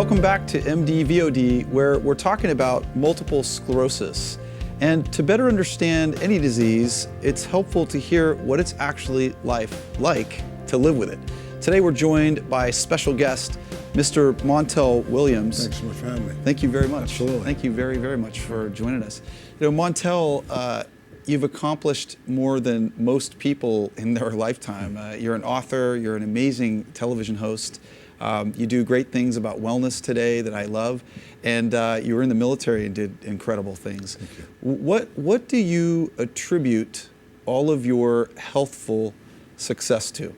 Welcome back to md-vod, where we're talking about multiple sclerosis. And to better understand any disease, it's helpful to hear what it's actually like to live with it. Today we're joined by special guest, Mr. Montel Williams. Thanks so much for having me. Thank you very much. Absolutely. Thank you very, very much for joining us. You know, Montel, you've accomplished more than most people in their lifetime. You're an author, you're an amazing television host. You do great things about wellness today that I love, and you were in the military and did incredible things. Thank you. What do you attribute all of your healthful success to?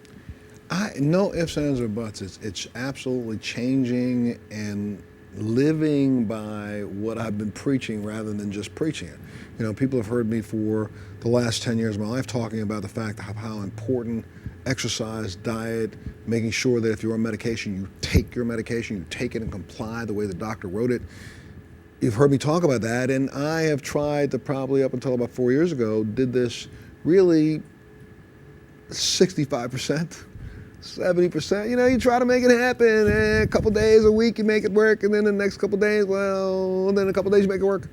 No ifs, ands, or buts. It's absolutely changing and living by what I've been preaching rather than just preaching it. You know, people have heard me for the last 10 years of my life talking about the fact of how important exercise, diet, making sure that if you're on medication, you take your medication, you take it and comply the way the doctor wrote it. You've heard me talk about that, and I have tried to probably up until about 4 years ago, did this really 65%. 70%, you know, you try to make it happen, and a couple days, a week, you make it work, and then the next couple days, well, and then a couple days you make it work.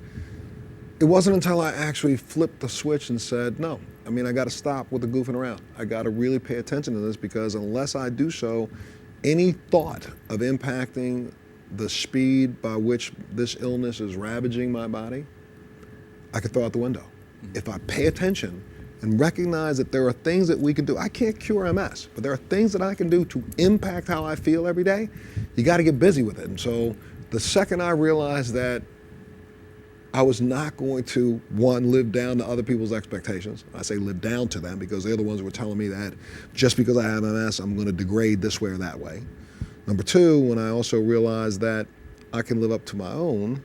It wasn't until I actually flipped the switch and said, no, I mean, I got to stop with the goofing around. I got to really pay attention to this, because unless I do so, any thought of impacting the speed by which this illness is ravaging my body, I could throw out the window. If I pay attention and recognize that there are things that we can do. I can't cure MS, but there are things that I can do to impact how I feel every day. You got to get busy with it. And so the second I realized that I was not going to, one, live down to other people's expectations. I say live down to them because they're the ones who were telling me that just because I have MS, I'm going to degrade this way or that way. Number two, when I also realized that I can live up to my own,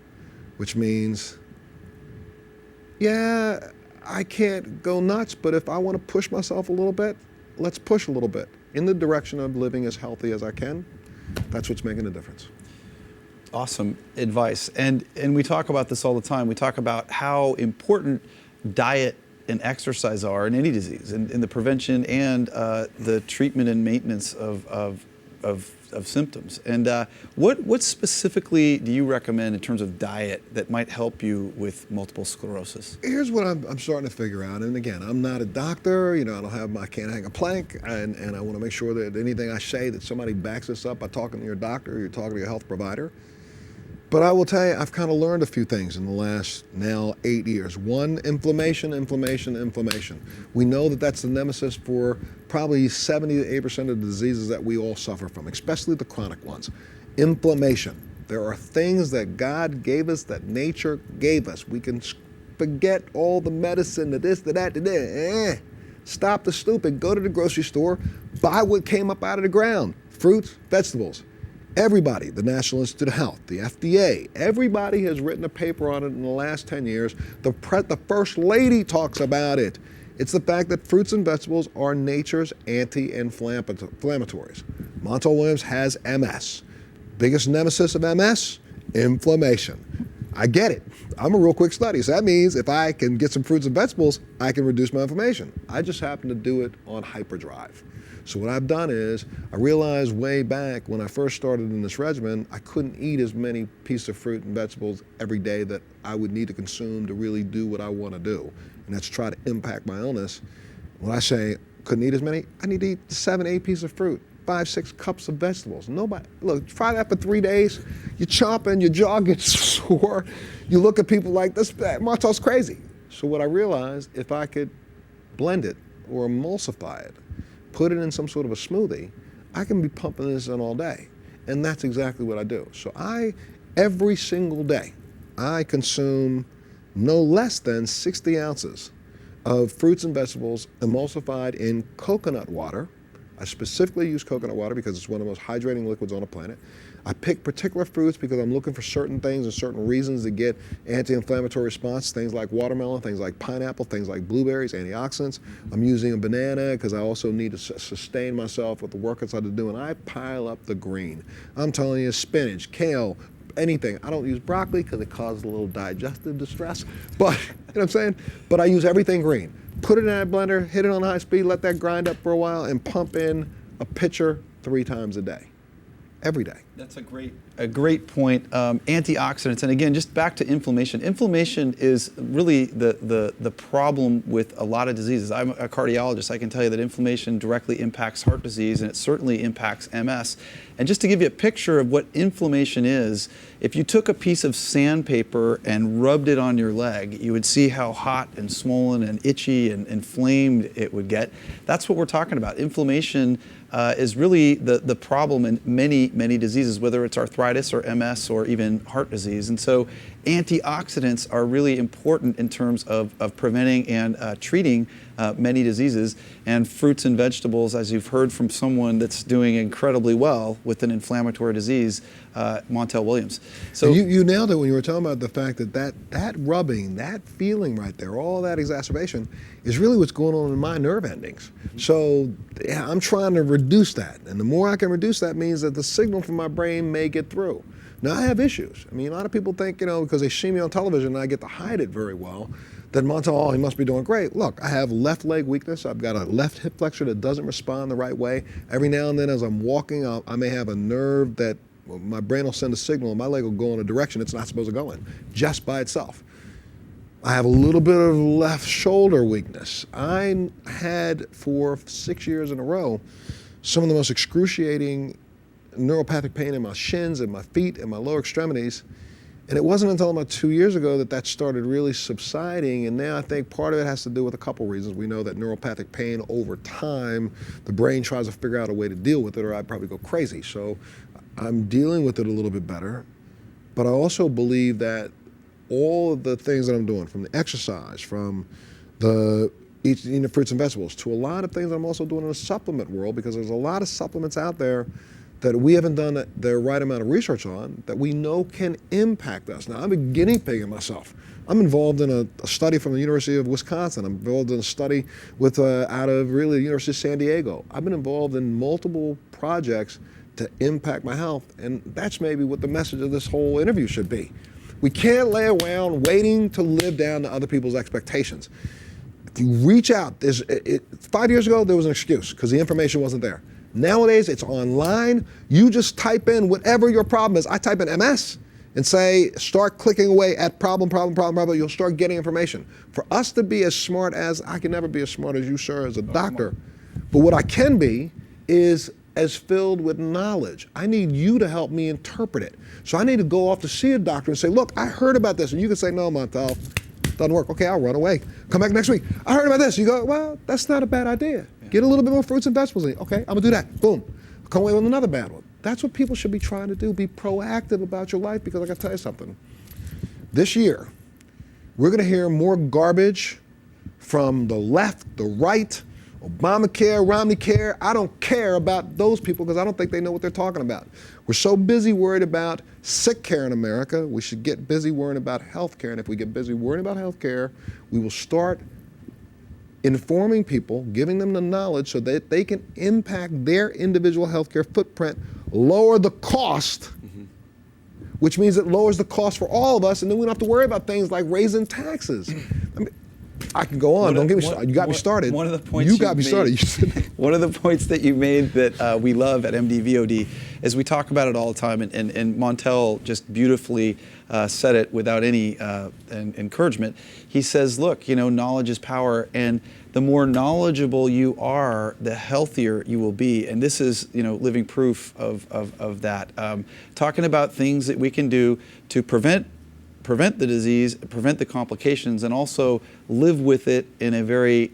which means, yeah, I can't go nuts, but if I want to push myself a little bit, let's push a little bit in the direction of living as healthy as I can. That's what's making a difference. Awesome advice. And we talk about this all the time. We talk about how important diet and exercise are in any disease, in the prevention and the treatment and maintenance of symptoms. And what specifically do you recommend in terms of diet that might help you with multiple sclerosis? Here's what I'm starting to figure out. And again, I'm not a doctor. You know, I can't hang a plank. And I want to make sure that anything I say that somebody backs this up by talking to your doctor or you're talking to your health provider. But I will tell you, I've kind of learned a few things in the last now 8 years. One, inflammation. We know that that's the nemesis for probably 70 to 80% of the diseases that we all suffer from, especially the chronic ones. Inflammation. There are things that God gave us, that nature gave us. We can forget all the medicine, the this, the that, the that. Stop the stupid. Go to the grocery store, buy what came up out of the ground. Fruits, vegetables. Everybody, the National Institute of Health, the FDA, everybody has written a paper on it in the last 10 years. The First Lady talks about it. It's the fact that fruits and vegetables are nature's anti-inflammatories. Montel Williams has MS. Biggest nemesis of MS? Inflammation. I get it. I'm a real quick study, so that means if I can get some fruits and vegetables, I can reduce my inflammation. I just happen to do it on hyperdrive. So what I've done is, I realized way back when I first started in this regimen, I couldn't eat as many pieces of fruit and vegetables every day that I would need to consume to really do what I want to do. And that's try to impact my illness. When I say couldn't eat as many, I need to eat 7, 8 pieces of fruit, 5, 6 cups of vegetables. Nobody, look, try that for 3 days. You're chomping, your jaw gets sore. You look at people like, this Montel's crazy. So what I realized, if I could blend it or emulsify it, put it in some sort of a smoothie, I can be pumping this in all day. And that's exactly what I do. So every single day, I consume no less than 60 ounces of fruits and vegetables emulsified in coconut water. I specifically use coconut water because it's one of the most hydrating liquids on the planet. I pick particular fruits because I'm looking for certain things and certain reasons to get anti-inflammatory response, things like watermelon, things like pineapple, things like blueberries, antioxidants. I'm using a banana because I also need to sustain myself with the workouts I do, and I pile up the green. I'm telling you, spinach, kale, anything. I don't use broccoli because it causes a little digestive distress, but you know what I'm saying? But I use everything green. Put it in that blender, hit it on high speed, let that grind up for a while, and pump in a pitcher 3 times a day. every day. That's a great point. Antioxidants, and again, just back to inflammation. Inflammation is really the problem with a lot of diseases. I'm a cardiologist. I can tell you that inflammation directly impacts heart disease, and it certainly impacts MS. And just to give you a picture of what inflammation is, if you took a piece of sandpaper and rubbed it on your leg, you would see how hot and swollen and itchy and inflamed it would get. That's what we're talking about. Inflammation is really the problem in many diseases, whether it's arthritis or MS or even heart disease. And so antioxidants are really important in terms of preventing and treating many diseases. And fruits and vegetables, as you've heard from someone that's doing incredibly well with an inflammatory disease, Montel Williams. So you nailed it when you were talking about the fact that rubbing, that feeling right there, all that exacerbation is really what's going on in my nerve endings. So yeah, I'm trying to reduce that. And the more I can reduce that means that the signal from my brain may get through. Now, I have issues. I mean, a lot of people think, because they see me on television and I get to hide it very well, that Montel, he must be doing great. Look, I have left leg weakness. I've got a left hip flexor that doesn't respond the right way. Every now and then as I'm walking, I may have a nerve that my brain will send a signal and my leg will go in a direction it's not supposed to go in, just by itself. I have a little bit of left shoulder weakness. I had for 6 years in a row some of the most excruciating neuropathic pain in my shins and my feet and my lower extremities. And it wasn't until about 2 years ago that started really subsiding. And now I think part of it has to do with a couple reasons. We know that neuropathic pain over time, the brain tries to figure out a way to deal with it or I'd probably go crazy. So I'm dealing with it a little bit better. But I also believe that all of the things that I'm doing, from the exercise, from the eating the fruits and vegetables, to a lot of things I'm also doing in the supplement world, because there's a lot of supplements out there that we haven't done the right amount of research on that we know can impact us. Now, I'm a guinea pig in myself. I'm involved in a study from the University of Wisconsin. I'm involved in a study with out of really the University of San Diego. I've been involved in multiple projects to impact my health, and that's maybe what the message of this whole interview should be. We can't lay around waiting to live down to other people's expectations. If you reach out, 5 years ago, there was an excuse because the information wasn't there. Nowadays, it's online. You just type in whatever your problem is. I type in MS and say, start clicking away at problem. You'll start getting information. For us to be as smart as, I can never be as smart as you, sir, as a doctor. But what I can be is as filled with knowledge. I need you to help me interpret it. So I need to go off to see a doctor and say, look, I heard about this. And you can say, no, Montel, doesn't work. Okay, I'll run away. Come back next week. I heard about this. You go, well, that's not a bad idea. Get a little bit more fruits and vegetables in. Okay, I'm gonna do that. Boom. Come away with another bad one. That's what people should be trying to do. Be proactive about your life, because I gotta tell you something. This year, we're gonna hear more garbage from the left, the right, Obamacare, Romneycare. I don't care about those people because I don't think they know what they're talking about. We're so busy worried about sick care in America. We should get busy worrying about health care. And if we get busy worrying about health care, we will start informing people, giving them the knowledge so that they can impact their individual healthcare footprint, lower the cost, which means it lowers the cost for all of us, and then we don't have to worry about things like raising taxes. I mean, I can go on. Don't get me started. You got me started. One of the points you got me started. One of the points that you made that we love at md-vod is we talk about it all the time, and Montel just beautifully said it without any encouragement. He says, look, knowledge is power, and the more knowledgeable you are, the healthier you will be. And this is, living proof of that. Talking about things that we can do to prevent the disease, prevent the complications, and also live with it in a very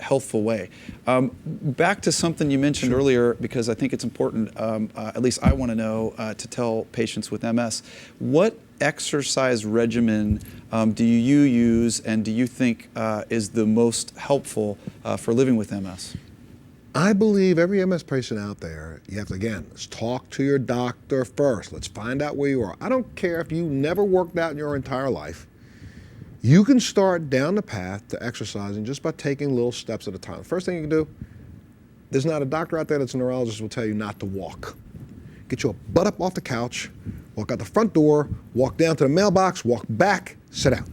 healthful way. Back to something you mentioned earlier, because I think it's important, at least I want to know, to tell patients with MS, what exercise regimen do you use and do you think is the most helpful for living with MS? I believe every MS patient out there, you have to, again, let's talk to your doctor first. Let's find out where you are. I don't care if you never worked out in your entire life. You can start down the path to exercising just by taking little steps at a time. First thing you can do, there's not a doctor out there that's a neurologist who will tell you not to walk. Get your butt up off the couch, walk out the front door, walk down to the mailbox, walk back, sit down.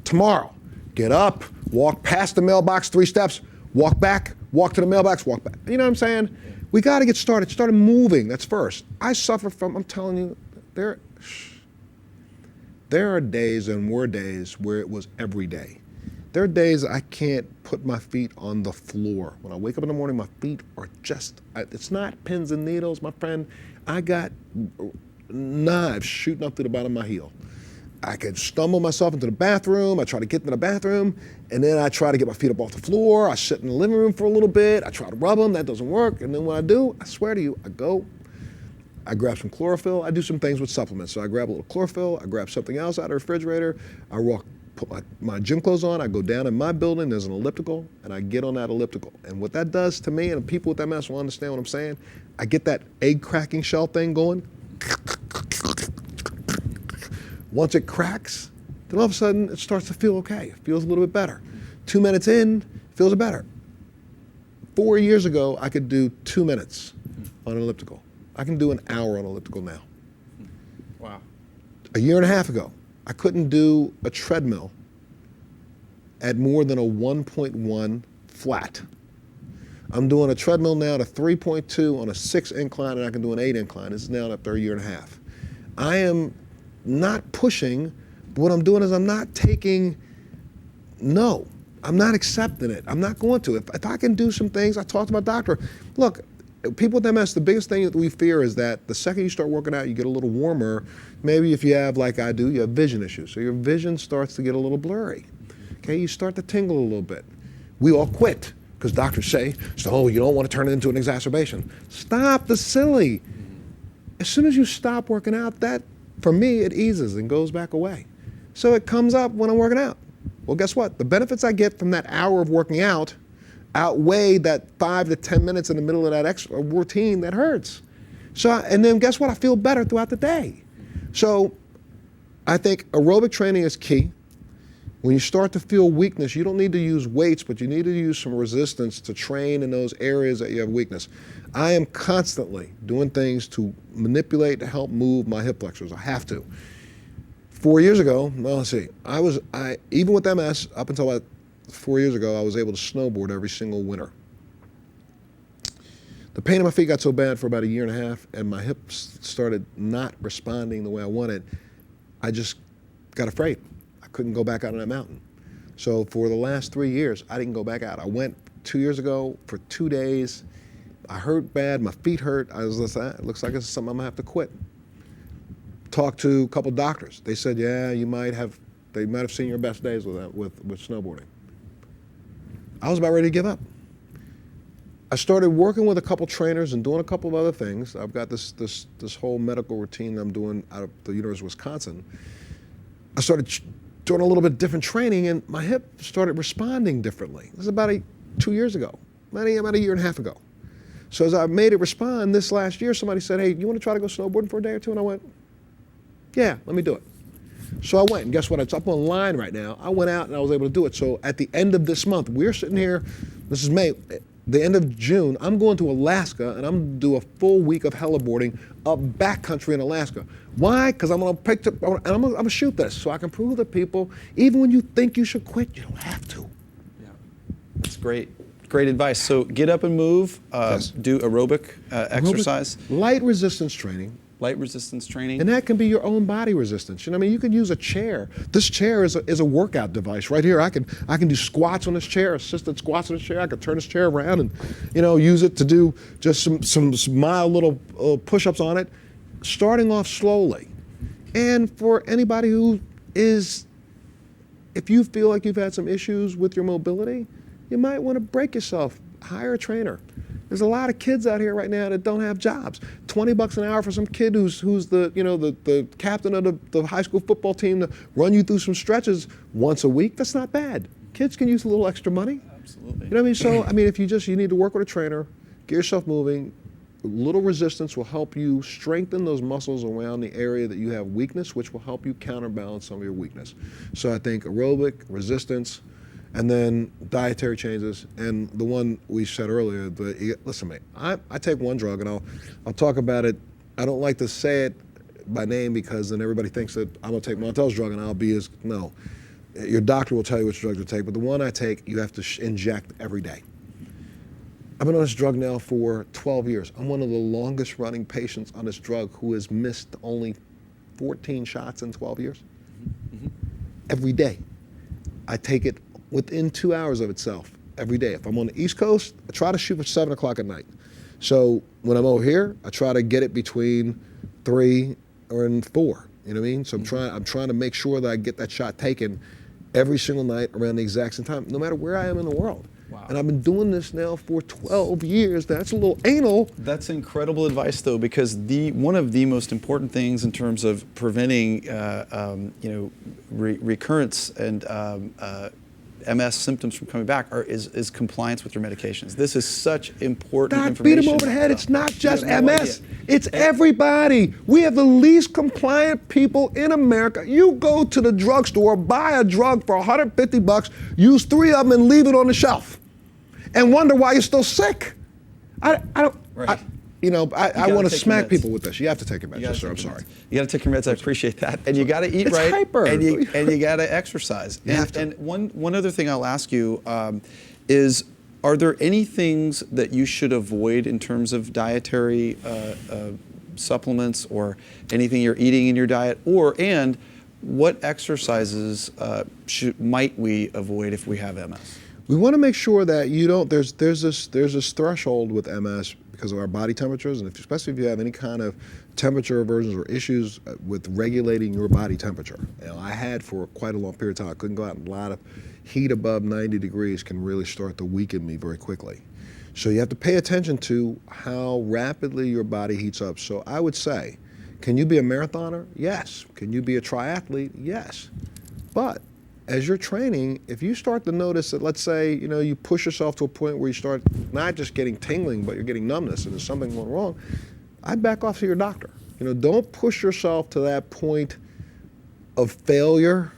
Tomorrow, get up, walk past the mailbox 3 steps, walk back, walk to the mailbox, walk back. You know what I'm saying? We got to get started moving, that's first. I suffer from, I'm telling you, there are days and were days where it was every day. There are days I can't put my feet on the floor. When I wake up in the morning, my feet are just, it's not pins and needles, my friend. I got knives shooting up to the bottom of my heel. I could stumble myself into the bathroom. I try to get into the bathroom, and then I try to get my feet up off the floor. I sit in the living room for a little bit. I try to rub them. That doesn't work. And then when I do, I swear to you, I grab some chlorophyll. I do some things with supplements. So I grab a little chlorophyll. I grab something else out of the refrigerator. I put my gym clothes on. I go down in my building. There's an elliptical, and I get on that elliptical. And what that does to me, and people with MS will understand what I'm saying, I get that egg cracking shell thing going. Once it cracks, then all of a sudden it starts to feel okay. It feels a little bit better. 2 minutes in, it feels better. 4 years ago, I could do 2 minutes on an elliptical. I can do an hour on an elliptical now. Wow. A year and a half ago, I couldn't do a treadmill at more than a 1.1 flat. I'm doing a treadmill now at a 3.2 on a 6 incline, and I can do an 8 incline. This is now after a year and a half. I am not pushing, but what I'm doing is I'm not taking no. I'm not accepting it. I'm not going to. If I can do some things, I talked to my doctor. Look, people with MS, the biggest thing that we fear is that the second you start working out, you get a little warmer. Maybe if you have, like I do, you have vision issues. So your vision starts to get a little blurry. Okay, you start to tingle a little bit. We all quit because doctors say, so you don't want to turn it into an exacerbation. Stop the silly. As soon as you stop working out, that, for me, it eases and goes back away. So it comes up when I'm working out. Well, guess what? The benefits I get from that hour of working out outweigh that 5 to 10 minutes in the middle of that extra routine that hurts. So, and then guess what? I feel better throughout the day. So I think aerobic training is key. When you start to feel weakness, you don't need to use weights, but you need to use some resistance to train in those areas that you have weakness. I am constantly doing things to manipulate to help move my hip flexors. I have to. 4 years ago, well, let's see, even with MS, up until about 4 years ago, I was able to snowboard every single winter. The pain in my feet got so bad for about a year and a half, and my hips started not responding the way I wanted. I just got afraid. I couldn't go back out on that mountain. So for the last 3 years, I didn't go back out. I went 2 years ago for 2 days. I hurt bad, my feet hurt. I was like, it looks like it's something I'm gonna have to quit. Talked to a couple doctors. They said, yeah, they might have seen your best days with snowboarding. I was about ready to give up. I started working with a couple trainers and doing a couple of other things. I've got this whole medical routine I'm doing out of the University of Wisconsin. I started doing a little bit different training, and my hip started responding differently. This is about 2 years ago, about a year and a half ago. So as I made it respond this last year, somebody said, hey, you want to try to go snowboarding for a day or two? And I went, yeah, let me do it. So I went, and guess what? It's up online right now. I went out and I was able to do it. So at the end of this month, we're sitting here, this is May, the end of June, I'm going to Alaska, and I'm going to do a full week of heliboarding up backcountry in Alaska. Why? Because I'm going to pick up, and I'm going to shoot this so I can prove to people, even when you think you should quit, you don't have to. Yeah, that's great. Great advice. So get up and move, Yes. do aerobic exercise. Light resistance training. Light resistance training. And that can be your own body resistance. You know what I mean? You can use a chair. This chair is a workout device. Right here, I can do squats on this chair, assisted squats on this chair. I can turn this chair around and, use it to do just some mild little push-ups on it, starting off slowly. And for anybody who is, if you feel like you've had some issues with your mobility, you might want to break yourself, hire a trainer. There's a lot of kids out here right now that don't have jobs. $20 an hour for some kid who's the captain of the high school football team to run you through some stretches once a week. That's not bad. Kids can use a little extra money. Absolutely. You know what I mean? So, if you need to work with a trainer, get yourself moving. A little resistance will help you strengthen those muscles around the area that you have weakness, which will help you counterbalance some of your weakness. So I think aerobic, resistance, and then dietary changes, and the one we said earlier, listen, mate, I take one drug, and I'll talk about it. I don't like to say it by name because then everybody thinks that I'm gonna take Montel's drug and I'll be no. Your doctor will tell you which drug to take, but the one I take, you have to inject every day. I've been on this drug now for 12 years. I'm one of the longest running patients on this drug who has missed only 14 shots in 12 years. Every day. I take it within 2 hours of itself, every day. If I'm on the East Coast, I try to shoot for 7 o'clock at night. So when I'm over here, I try to get it between 3 and 4. You know what I mean? So I'm trying to make sure that I get that shot taken every single night around the exact same time, no matter where I am in the world. Wow. And I've been doing this now for 12 years. That's a little anal. That's incredible advice, though, because one of the most important things in terms of preventing, recurrence and MS symptoms from coming back is compliance with your medications. This is such important Doc, information. beat him over the head. It's not just no MS. idea. It's everybody. We have the least compliant people in America. You go to the drugstore, buy a drug for $150, use 3 of them and leave it on the shelf, and wonder why you're still sick. I don't. Right. I want to take smack your meds. people with this. You have to take your meds. You Yes, gotta sir. I'm take your sorry. meds. You got to take your meds. I appreciate that. And you got to eat It's right. hyper. And you got to exercise. You have to. And one other thing I'll ask you is, are there any things that you should avoid in terms of dietary supplements or anything you're eating in your diet, and what exercises might we avoid if we have MS? We want to make sure that you don't. There's this threshold with MS because of our body temperatures, and especially if you have any kind of temperature aversions or issues with regulating your body temperature. I had for quite a long period of time. I couldn't go out, and a lot of heat above 90 degrees can really start to weaken me very quickly. So you have to pay attention to how rapidly your body heats up. So I would say, can you be a marathoner? Yes. Can you be a triathlete? Yes. But as you're training, if you start to notice that, let's say, you push yourself to a point where you start not just getting tingling, but you're getting numbness and there's something going wrong, I'd back off to your doctor. Don't push yourself to that point of failure,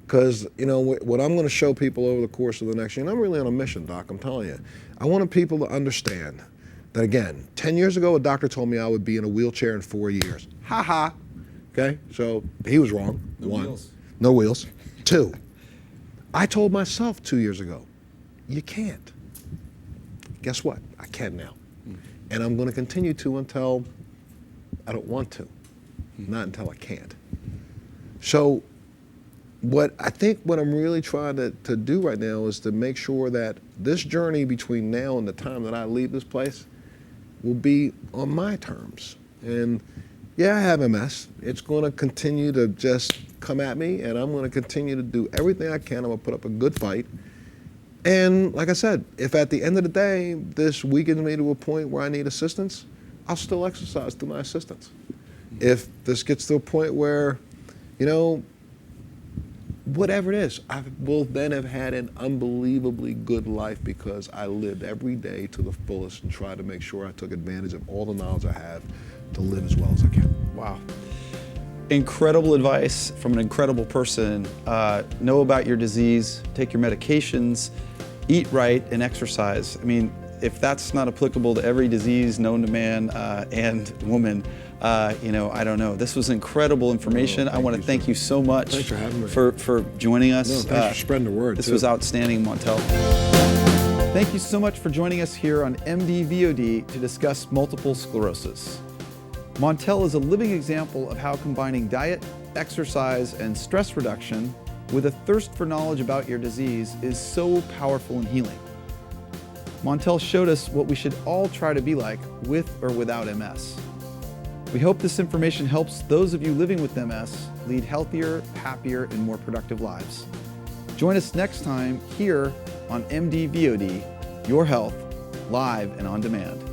because, what I'm going to show people over the course of the next year, and I'm really on a mission, Doc, I'm telling you, I want people to understand that, again, 10 years ago, a doctor told me I would be in a wheelchair in 4 years. Ha ha. Okay, so he was wrong. No wheels. 2, I told myself 2 years ago, you can't. Guess what? I can now. And I'm going to continue to until I don't want to, not until I can't. So what I'm really trying to do right now is to make sure that this journey between now and the time that I leave this place will be on my terms. And yeah, I have MS. It's going to continue to just come at me, and I'm going to continue to do everything I can. I'm going to put up a good fight. And like I said, if at the end of the day this weakens me to a point where I need assistance, I'll still exercise through my assistance. If this gets to a point where, whatever it is, I will then have had an unbelievably good life because I lived every day to the fullest and tried to make sure I took advantage of all the knowledge I have to live as well as I can. Wow. Incredible advice from an incredible person. Know about your disease, take your medications, eat right, and exercise. I mean, if that's not applicable to every disease known to man and woman, I don't know. This was incredible information. I want to thank you so much. Thanks for having me. For joining us. No, thanks for spreading the word. This too. was outstanding, Montel. Thank you so much for joining us here on md-vod to discuss multiple sclerosis. Montel is a living example of how combining diet, exercise, and stress reduction with a thirst for knowledge about your disease is so powerful and healing. Montel showed us what we should all try to be like with or without MS. We hope this information helps those of you living with MS lead healthier, happier, and more productive lives. Join us next time here on md-vod, your health, live and on demand.